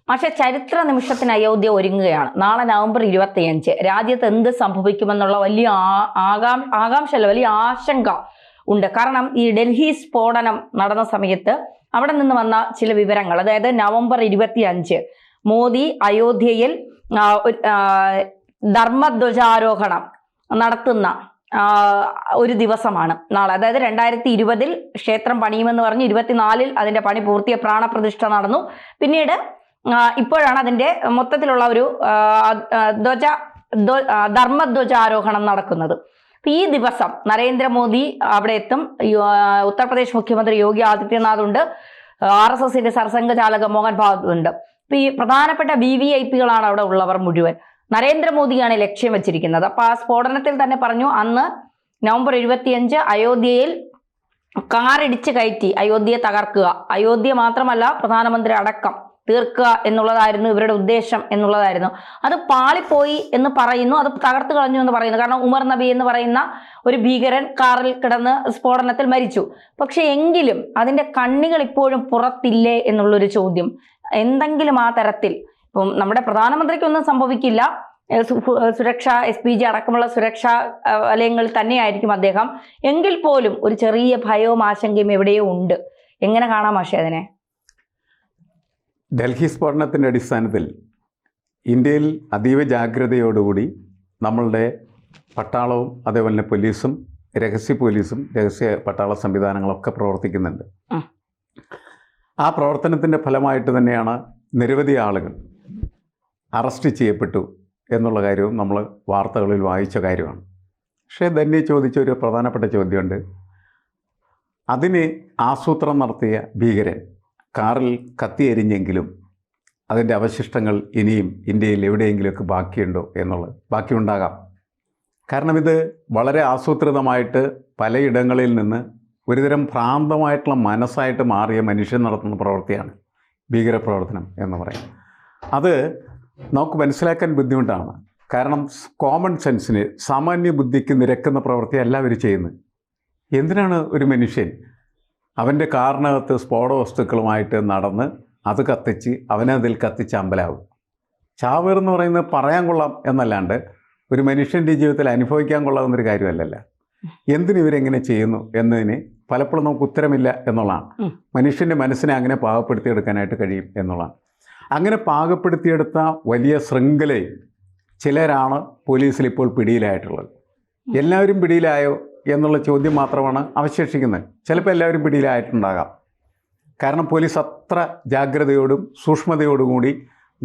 പക്ഷെ ചരിത്ര നിമിഷത്തിന് അയോധ്യ ഒരുങ്ങുകയാണ്. നാളെ നവംബർ 25 രാജ്യത്ത് എന്ത് സംഭവിക്കുമെന്നുള്ള വലിയ ആകാംക്ഷയല്ല, വലിയ ആശങ്ക ഉണ്ട്. കാരണം ഈ ഡൽഹി സ്ഫോടനം നടന്ന സമയത്ത് അവിടെ നിന്ന് വന്ന ചില വിവരങ്ങൾ, അതായത് നവംബർ 25 മോദി അയോധ്യയിൽ ധർമ്മധ്വജാരോഹണം നടത്തുന്ന ഒരു ദിവസമാണ് നാളെ. അതായത് 2020 ക്ഷേത്രം പണിയുമെന്ന് പറഞ്ഞ് 24 അതിന്റെ പണി പൂർത്തിയ പ്രാണപ്രതിഷ്ഠ നടന്നു. പിന്നീട് ഇപ്പോഴാണ് അതിന്റെ മൊത്തത്തിലുള്ള ഒരു ധർമ്മധ്വജാരോഹണം നടക്കുന്നത്. ഈ ദിവസം നരേന്ദ്രമോദി അവിടെ എത്തും. ഉത്തർപ്രദേശ് മുഖ്യമന്ത്രി യോഗി ആദിത്യനാഥ് ഉണ്ട്, RSSന്റെ സർസംഘചാലക മോഹൻ ഭാഗവത് ഉണ്ട്. അപ്പൊ ഈ പ്രധാനപ്പെട്ട VVIPകളാണ് അവിടെ ഉള്ളവർ മുഴുവൻ. നരേന്ദ്രമോദിയാണ് ലക്ഷ്യം വെച്ചിരിക്കുന്നത്. അപ്പൊ ആ സ്ഫോടനത്തിൽ തന്നെ പറഞ്ഞു, അന്ന് നവംബർ 25 അയോധ്യയിൽ കാറിടിച്ച് കയറ്റി അയോധ്യയെ തകർക്കുക, അയോധ്യ മാത്രമല്ല പ്രധാനമന്ത്രി അടക്കം തീർക്കുക എന്നുള്ളതായിരുന്നു ഇവരുടെ ഉദ്ദേശം എന്നുള്ളതായിരുന്നു. അത് പാളിപ്പോയി എന്ന് പറയുന്നു, അത് തകർത്ത് കളഞ്ഞു എന്ന് പറയുന്നു. കാരണം ഉമർ നബി എന്ന് പറയുന്ന ഒരു ഭീകരൻ കാറിൽ കിടന്ന് സ്ഫോടനത്തിൽ മരിച്ചു. പക്ഷെ എങ്കിലും അതിന്റെ കണ്ണികൾ ഇപ്പോഴും പുറത്തില്ലേ എന്നുള്ളൊരു ചോദ്യം. എന്തെങ്കിലും ആ തരത്തിൽ ഇപ്പം നമ്മുടെ പ്രധാനമന്ത്രിക്കൊന്നും സംഭവിക്കില്ല, സുരക്ഷ SPG അടക്കമുള്ള സുരക്ഷാ വലയങ്ങളിൽ തന്നെയായിരിക്കും അദ്ദേഹം. എങ്കിൽ പോലും ഒരു ചെറിയ ഭയവും ആശങ്കയും എവിടെയോ ഉണ്ട്. എങ്ങനെ കാണാം പക്ഷേ അതിനെ? ഡൽഹി സ്ഫോടനത്തിൻ്റെ അടിസ്ഥാനത്തിൽ ഇന്ത്യയിൽ അതീവ ജാഗ്രതയോടുകൂടി നമ്മളുടെ പട്ടാളവും അതേപോലെ തന്നെ പോലീസും രഹസ്യ പോലീസും രഹസ്യ പട്ടാള സംവിധാനങ്ങളൊക്കെ പ്രവർത്തിക്കുന്നുണ്ട്. ആ പ്രവർത്തനത്തിൻ്റെ ഫലമായിട്ട് തന്നെയാണ് നിരവധി ആളുകൾ അറസ്റ്റ് ചെയ്യപ്പെട്ടു എന്നുള്ള കാര്യവും നമ്മൾ വാർത്തകളിൽ വായിച്ച കാര്യമാണ്. പക്ഷേ ധന്യ ചോദിച്ച ഒരു പ്രധാനപ്പെട്ട ചോദ്യമുണ്ട്. അതിന് ആസൂത്രണം നടത്തിയ ഭീകരൻ കാറിൽ കത്തിയെരിഞ്ഞെങ്കിലും അതിൻ്റെ അവശിഷ്ടങ്ങൾ ഇനിയും ഇന്ത്യയിൽ എവിടെയെങ്കിലുമൊക്കെ ബാക്കിയുണ്ടോ എന്നുള്ളത്. ബാക്കിയുണ്ടാകാം. കാരണം ഇത് വളരെ ആസൂത്രിതമായിട്ട് പലയിടങ്ങളിൽ നിന്ന് ഒരുതരം ഭ്രാന്തമായിട്ടുള്ള മനസ്സായിട്ട് മാറിയ മനുഷ്യൻ നടത്തുന്ന പ്രവൃത്തിയാണ് ഭീകരപ്രവർത്തനം എന്ന് പറയും. അത് നമുക്ക് മനസ്സിലാക്കാൻ ബുദ്ധിമുട്ടാണ്. കാരണം കോമൺ സെൻസിന്, സാമാന്യ ബുദ്ധിക്ക് നിരക്കുന്ന പ്രവൃത്തി എല്ലാവരും ചെയ്യുന്നത്. എന്തിനാണ് ഒരു മനുഷ്യൻ അവൻ്റെ കാറിനകത്ത് സ്ഫോട വസ്തുക്കളുമായിട്ട് നടന്ന് അത് കത്തിച്ച് അവനതിൽ കത്തിച്ച് അമ്പലാവും? ചാവേറെന്ന് പറയുന്നത് പറയാൻ കൊള്ളാം എന്നല്ലാണ്ട് ഒരു മനുഷ്യൻ്റെ ജീവിതത്തിൽ അനുഭവിക്കാൻ കൊള്ളാവുന്നൊരു കാര്യമല്ലല്ലോ. എന്തിനിവരെങ്ങനെ ചെയ്യുന്നു എന്നതിന് പലപ്പോഴും നമുക്ക് ഉത്തരമില്ല എന്നുള്ളതാണ്. മനുഷ്യൻ്റെ മനസ്സിനെ അങ്ങനെ പാകപ്പെടുത്തിയെടുക്കാനായിട്ട് കഴിയും എന്നുള്ളതാണ്. അങ്ങനെ പാകപ്പെടുത്തിയെടുത്ത വലിയ ശൃംഖലയിൽ ചിലരാണ് പോലീസിൽ ഇപ്പോൾ പിടിയിലായിട്ടുള്ളത്. എല്ലാവരും പിടിയിലായോ എന്നുള്ള ചോദ്യം മാത്രമാണ് അവശേഷിക്കുന്നത്. ചിലപ്പോൾ എല്ലാവരും പിടിയിലായിട്ടുണ്ടാകാം. കാരണം പോലീസ് അത്ര ജാഗ്രതയോടും സൂക്ഷ്മതയോടും കൂടി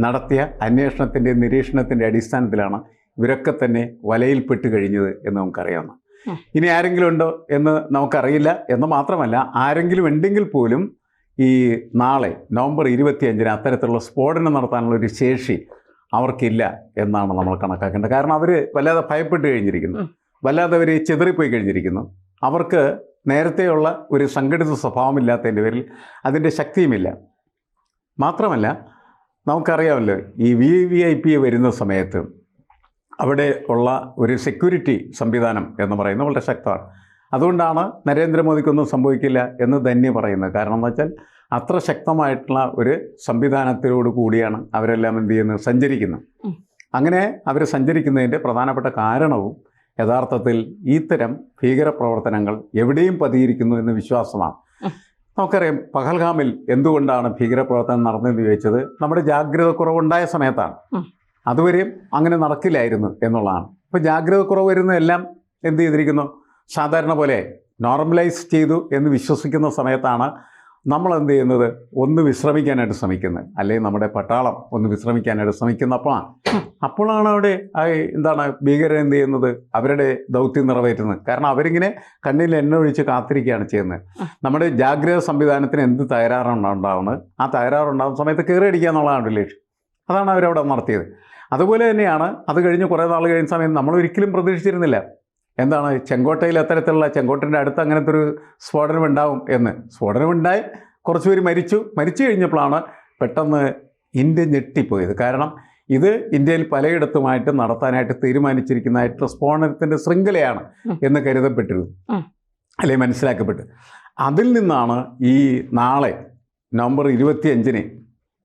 നടത്തിയ അന്വേഷണത്തിൻ്റെ നിരീക്ഷണത്തിൻ്റെ അടിസ്ഥാനത്തിലാണ് ഇവരൊക്കെ തന്നെ വലയിൽപ്പെട്ട് കഴിഞ്ഞത് എന്ന് നമുക്കറിയാവുന്ന. ഇനി ആരെങ്കിലും ഉണ്ടോ എന്ന് നമുക്കറിയില്ല എന്ന് മാത്രമല്ല, ആരെങ്കിലും ഉണ്ടെങ്കിൽ പോലും ഈ നാളെ നവംബർ 25 അത്തരത്തിലുള്ള സ്ഫോടനം നടത്താനുള്ള ഒരു ശേഷി അവർക്കില്ല എന്നാണ് നമ്മൾ കണക്കാക്കേണ്ടത്. കാരണം അവർ വല്ലാതെ ഭയപ്പെട്ട് കഴിഞ്ഞിരിക്കുന്നു, വല്ലാതെ അവർ ചെതറിപ്പോയി കഴിഞ്ഞിരിക്കുന്നു. അവർക്ക് നേരത്തെയുള്ള ഒരു സംഘടിത സ്വഭാവമില്ലാത്തതിൻ്റെ പേരിൽ അതിൻ്റെ ശക്തിയുമില്ല. മാത്രമല്ല നമുക്കറിയാമല്ലോ, ഈ VVIP വരുന്ന സമയത്ത് അവിടെ ഉള്ള ഒരു സെക്യൂരിറ്റി സംവിധാനം എന്ന് പറയുന്നത് വളരെ ശക്തമാണ്. അതുകൊണ്ടാണ് നരേന്ദ്രമോദിക്കൊന്നും സംഭവിക്കില്ല എന്ന് തന്നെ പറയുന്നത്. കാരണം എന്ന് വെച്ചാൽ അത്ര ശക്തമായിട്ടുള്ള ഒരു സംവിധാനത്തിനോട് കൂടിയാണ് അവരെല്ലാം എന്ത് ചെയ്യുന്നത്, സഞ്ചരിക്കുന്നത്. അങ്ങനെ അവർ സഞ്ചരിക്കുന്നതിൻ്റെ പ്രധാനപ്പെട്ട കാരണവും യഥാർത്ഥത്തിൽ ഇത്തരം ഭീകരപ്രവർത്തനങ്ങൾ എവിടെയും പതിയിരിക്കുന്നു എന്ന വിശ്വാസമാണ്. നമുക്കറിയാം, പഹൽഗാമിൽ എന്തുകൊണ്ടാണ് ഭീകരപ്രവർത്തനം നടന്നതെന്ന് ചോദിച്ചത് നമ്മുടെ ജാഗ്രത കുറവുണ്ടായ സമയത്താണ്. അതുവരെയും അങ്ങനെ നടക്കില്ലായിരുന്നു എന്നുള്ളതാണ്. ഇപ്പോൾ ജാഗ്രത കുറവ് വരുന്നതെല്ലാം എന്ത് ചെയ്തിരിക്കുന്നു, സാധാരണ പോലെ നോർമലൈസ് ചെയ്തു എന്ന് വിശ്വസിക്കുന്ന സമയത്താണ് നമ്മൾ എന്ത് ചെയ്യുന്നത്, ഒന്ന് വിശ്രമിക്കാനായിട്ട് ശ്രമിക്കുന്നത്. അല്ലെങ്കിൽ നമ്മുടെ പട്ടാളം ഒന്ന് വിശ്രമിക്കാനായിട്ട് അപ്പോഴാണ് അവിടെ എന്താണ് ഭീകരൻ എന്ത് ചെയ്യുന്നത്, അവരുടെ ദൗത്യം നിറവേറ്റുന്നത്. കാരണം അവരിങ്ങനെ കണ്ണിൽ എണ്ണ ഒഴിച്ച് കാത്തിരിക്കുകയാണ് ചെയ്യുന്നത്. നമ്മുടെ ജാഗ്രത സംവിധാനത്തിന് എന്ത് തകരാറുണ്ടാവുന്നത്, ആ തകരാറുണ്ടാകുന്ന സമയത്ത് കയറിയടിക്കുക എന്നുള്ളതാണ് ലക്ഷ്യം. അതാണ് അവരവിടെ നടത്തിയത്. അതുപോലെ തന്നെയാണ് അത് കഴിഞ്ഞ് കുറേ നാൾ കഴിയുന്ന സമയത്ത് നമ്മൾ ഒരിക്കലും പ്രതീക്ഷിച്ചിരുന്നില്ല എന്താണ് ചെങ്കോട്ടയിൽ അത്തരത്തിലുള്ള ചെങ്കോട്ടൻ്റെ അടുത്ത് അങ്ങനത്തെ ഒരു സ്ഫോടനം ഉണ്ടാവും എന്ന്. സ്ഫോടനമുണ്ടായി കുറച്ച് പേര് മരിച്ചു കഴിഞ്ഞപ്പോഴാണ് പെട്ടെന്ന് ഇന്ത്യ ഞെട്ടിപ്പോയത്. കാരണം ഇത് ഇന്ത്യയിൽ പലയിടത്തുമായിട്ട് നടത്താനായിട്ട് തീരുമാനിച്ചിരിക്കുന്നതായിട്ടുള്ള സ്ഫോടനത്തിൻ്റെ ശൃംഖലയാണ് എന്ന് കരുതപ്പെട്ടിരുന്നു, അല്ലെങ്കിൽ മനസ്സിലാക്കപ്പെട്ടു. അതിൽ നിന്നാണ് ഈ നാളെ നവംബർ 25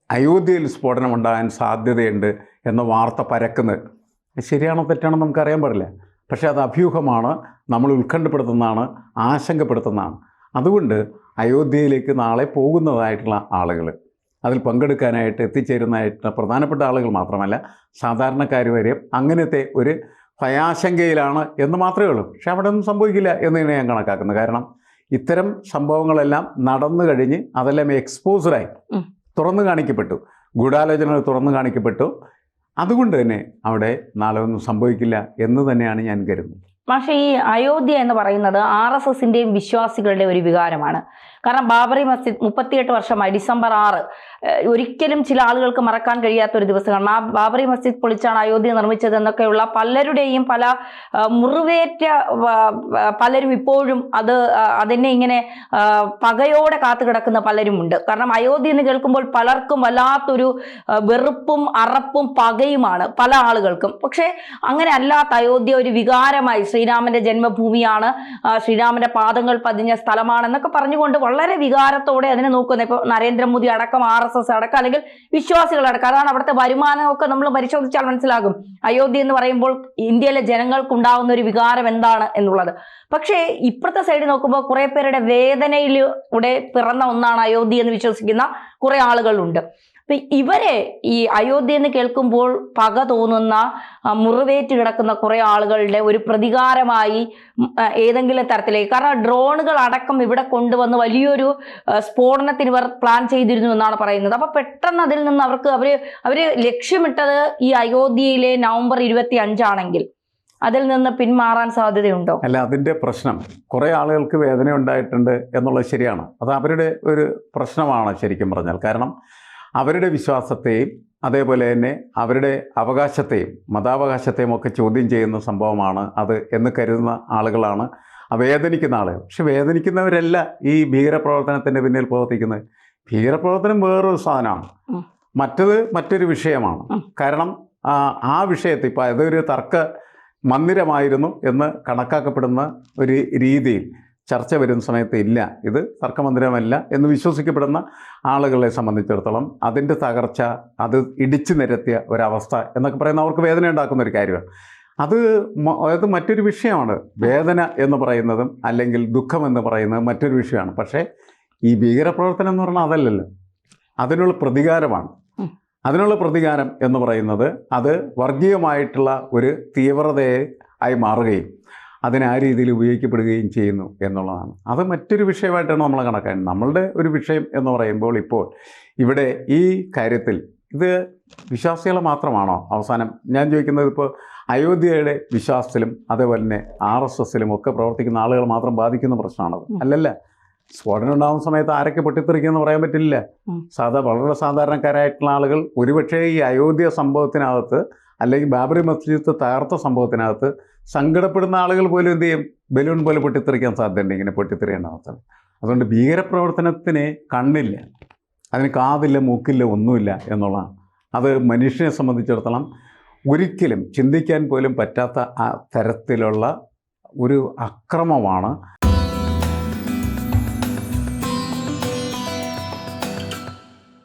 അയോധ്യയിൽ സ്ഫോടനം ഉണ്ടാകാൻ സാധ്യതയുണ്ട് എന്ന വാർത്ത പരക്കുന്നത് ശരിയാണോ തെറ്റാണോ നമുക്കറിയാൻ പാടില്ല. പക്ഷേ അത് അഭ്യൂഹമാണ്, നമ്മൾ ഉത്കണ്ഠപ്പെടുത്തുന്നതാണ്, ആശങ്കപ്പെടുത്തുന്നതാണ്. അതുകൊണ്ട് അയോധ്യയിലേക്ക് നാളെ പോകുന്നതായിട്ടുള്ള ആളുകൾ, അതിൽ പങ്കെടുക്കാനായിട്ട് എത്തിച്ചേരുന്നതായിട്ടുള്ള പ്രധാനപ്പെട്ട ആളുകൾ മാത്രമല്ല സാധാരണക്കാർ വരെ അങ്ങനത്തെ ഒരു ഭയാശങ്കയിലാണ് എന്ന് മാത്രമേ ഉള്ളൂ. പക്ഷെ അവിടെ ഒന്നും സംഭവിക്കില്ല എന്ന് തന്നെ ഞാൻ കണക്കാക്കുന്നത്. കാരണം ഇത്തരം സംഭവങ്ങളെല്ലാം നടന്നു കഴിഞ്ഞ് അതെല്ലാം എക്സ്പോസ്ഡായി തുറന്നു കാണിക്കപ്പെട്ടു, ഗൂഢാലോചനകൾ തുറന്നു കാണിക്കപ്പെട്ടു. അതുകൊണ്ട് തന്നെ അവിടെ നാളെ ഒന്നും സംഭവിക്കില്ല എന്ന് തന്നെയാണ് ഞാൻ കരുതുന്നത്. പക്ഷേ ഈ അയോധ്യ എന്ന് പറയുന്നത് RSSന്റെയും വിശ്വാസികളുടെ ഒരു വികാരമാണ്. കാരണം ബാബറി മസ്ജിദ് 38 വർഷമായി, December 6 ഒരിക്കലും ചില ആളുകൾക്ക് മറക്കാൻ കഴിയാത്തൊരു ദിവസമാണ്. ആ ബാബറി മസ്ജിദ് പൊളിച്ചാണ് അയോധ്യ നിർമ്മിച്ചത് എന്നൊക്കെയുള്ള പലരുടെയും പല മുറിവേറ്റ പലരും ഇപ്പോഴും അതിനെ ഇങ്ങനെ പകയോടെ കാത്തു കിടക്കുന്ന പലരുമുണ്ട്. കാരണം അയോധ്യ എന്ന് കേൾക്കുമ്പോൾ പലർക്കും വല്ലാത്തൊരു വെറുപ്പും അറപ്പും പകയുമാണ് പല ആളുകൾക്കും. പക്ഷെ അങ്ങനെ അല്ലാത്ത അയോധ്യ ഒരു വികാരമായി, ശ്രീരാമന്റെ ജന്മഭൂമിയാണ്, ശ്രീരാമന്റെ പാദങ്ങൾ പതിഞ്ഞ സ്ഥലമാണെന്നൊക്കെ പറഞ്ഞുകൊണ്ട് വളരെ വികാരത്തോടെ അതിനെ നോക്കുന്നത്. ഇപ്പോൾ നരേന്ദ്രമോദി അടക്കം, RSS അടക്കം, അല്ലെങ്കിൽ വിശ്വാസികളടക്കം, അതാണ് അവിടുത്തെ വരുമാനമൊക്കെ നമ്മൾ പരിശോധിച്ചാൽ മനസ്സിലാകും അയോധ്യ എന്ന് പറയുമ്പോൾ ഇന്ത്യയിലെ ജനങ്ങൾക്കുണ്ടാകുന്ന ഒരു വികാരം എന്താണ് എന്നുള്ളത്. പക്ഷേ ഇപ്പുറത്തെ സൈഡിൽ നോക്കുമ്പോൾ കുറെ പേരുടെ വേദനയിലൂടെ പിറന്ന ഒന്നാണ് അയോധ്യ എന്ന് വിശ്വസിക്കുന്ന കുറെ ആളുകളുണ്ട്. അപ്പൊ ഇവരെ ഈ അയോധ്യ എന്ന് കേൾക്കുമ്പോൾ പക തോന്നുന്ന, മുറിവേറ്റ് കിടക്കുന്ന കുറെ ആളുകളുടെ ഒരു പ്രതികാരമായി ഏതെങ്കിലും തരത്തിലേക്ക്, കാരണം ഡ്രോണുകൾ അടക്കം ഇവിടെ കൊണ്ടുവന്ന് വലിയൊരു സ്ഫോടനത്തിന് ഇവർ പ്ലാൻ ചെയ്തിരുന്നു എന്നാണ് പറയുന്നത്. അപ്പൊ പെട്ടെന്ന് അതിൽ നിന്ന് അവര് ലക്ഷ്യമിട്ടത് ഈ അയോധ്യയിലെ November 25 ആണെങ്കിൽ അതിൽ നിന്ന് പിന്മാറാൻ സാധ്യതയുണ്ടോ? അല്ല, അതിൻ്റെ പ്രശ്നം കുറേ ആളുകൾക്ക് വേദന ഉണ്ടായിട്ടുണ്ട് എന്നുള്ളത് ശരിയാണ്. അത് അവരുടെ ഒരു പ്രശ്നമാണ് ശരിക്കും പറഞ്ഞാൽ. കാരണം അവരുടെ വിശ്വാസത്തെയും അതേപോലെ തന്നെ അവരുടെ അവകാശത്തെയും മതാവകാശത്തെയും ഒക്കെ ചോദ്യം ചെയ്യുന്ന സംഭവമാണ് അത് എന്ന് കരുതുന്ന ആളുകളാണ് വേദനിക്കുന്ന ആളുകൾ. പക്ഷെ വേദനിക്കുന്നവരല്ല ഈ ഭീകരപ്രവർത്തനത്തിൻ്റെ പിന്നിൽ പ്രവർത്തിക്കുന്നത്. ഭീകരപ്രവർത്തനം വേറൊരു സാധനമാണ്, മറ്റൊരു വിഷയമാണ്. കാരണം ആ വിഷയത്തിൽ ഇപ്പോൾ അതൊരു തർക്ക മന്ദിരമായിരുന്നു എന്ന് കണക്കാക്കപ്പെടുന്ന ഒരു രീതിയിൽ ചർച്ച വരുന്ന സമയത്ത് ഇല്ല, ഇത് തർക്കമന്ദിരമല്ല എന്ന് വിശ്വസിക്കപ്പെടുന്ന ആളുകളെ സംബന്ധിച്ചിടത്തോളം അതിൻ്റെ തകർച്ച, അത് ഇടിച്ചു നിരത്തിയ ഒരവസ്ഥ എന്നൊക്കെ പറയുന്ന അവർക്ക് വേദന ഉണ്ടാക്കുന്ന ഒരു കാര്യമാണ്. അത് മറ്റൊരു വിഷയമാണ്. വേദന എന്ന് പറയുന്നതും അല്ലെങ്കിൽ ദുഃഖം എന്ന് പറയുന്നതും മറ്റൊരു വിഷയമാണ്. പക്ഷേ ഈ ഭീകരപ്രവർത്തനം എന്ന് പറഞ്ഞാൽ അതല്ലല്ലോ, അതിനുള്ള പ്രതികാരമാണ്. അതിനുള്ള പ്രതികാരം എന്ന് പറയുന്നത് അത് വർഗീയമായിട്ടുള്ള ഒരു തീവ്രതയെ ആയി മാറുകയും അതിന് ആ രീതിയിൽ ഉപയോഗിക്കപ്പെടുകയും ചെയ്യുന്നു എന്നുള്ളതാണ്. അത് മറ്റൊരു വിഷയമായിട്ടാണ് നമ്മൾ കണക്കാക്കുന്നത്. നമ്മളുടെ ഒരു വിഷയം എന്ന് പറയുമ്പോൾ ഇപ്പോൾ ഇവിടെ ഈ കാര്യത്തിൽ ഇത് വിശ്വാസികളെ മാത്രമാണോ അവസാനം? ഞാൻ ചോദിക്കുന്നത്, ഇപ്പോൾ അയോധ്യയുടെ വിശ്വാസത്തിലും അതേപോലെ തന്നെ RSSലും ഒക്കെ പ്രവർത്തിക്കുന്ന ആളുകൾ മാത്രം ബാധിക്കുന്ന പ്രശ്നമാണത്. അല്ലല്ല, സ്ഫോടനം ഉണ്ടാകുന്ന സമയത്ത് ആരൊക്കെ പൊട്ടിത്തെറിക്കുമെന്ന് പറയാൻ പറ്റില്ല. വളരെ സാധാരണക്കാരായിട്ടുള്ള ആളുകൾ ഒരുപക്ഷേ ഈ അയോധ്യ സംഭവത്തിനകത്ത് അല്ലെങ്കിൽ ബാബറി മസ്ജിദ് തകർത്ത സംഭവത്തിനകത്ത് സങ്കടപ്പെടുന്ന ആളുകൾ പോലും എന്ത് ചെയ്യും, ബലൂൺ പോലെ പൊട്ടിത്തെറിക്കാൻ സാധ്യതയുണ്ട്, ഇങ്ങനെ പൊട്ടിത്തെറിയേണ്ട അവസ്ഥ. അതുകൊണ്ട് ഭീകരപ്രവർത്തനത്തിന് കണ്ണില്ല, അതിന് കാതില്ല, മൂക്കില്ല, ഒന്നുമില്ല എന്നുള്ളതാണ്. അത് മനുഷ്യനെ സംബന്ധിച്ചിടത്തോളം ഒരിക്കലും ചിന്തിക്കാൻ പോലും പറ്റാത്ത ആ തരത്തിലുള്ള ഒരു അക്രമമാണ്.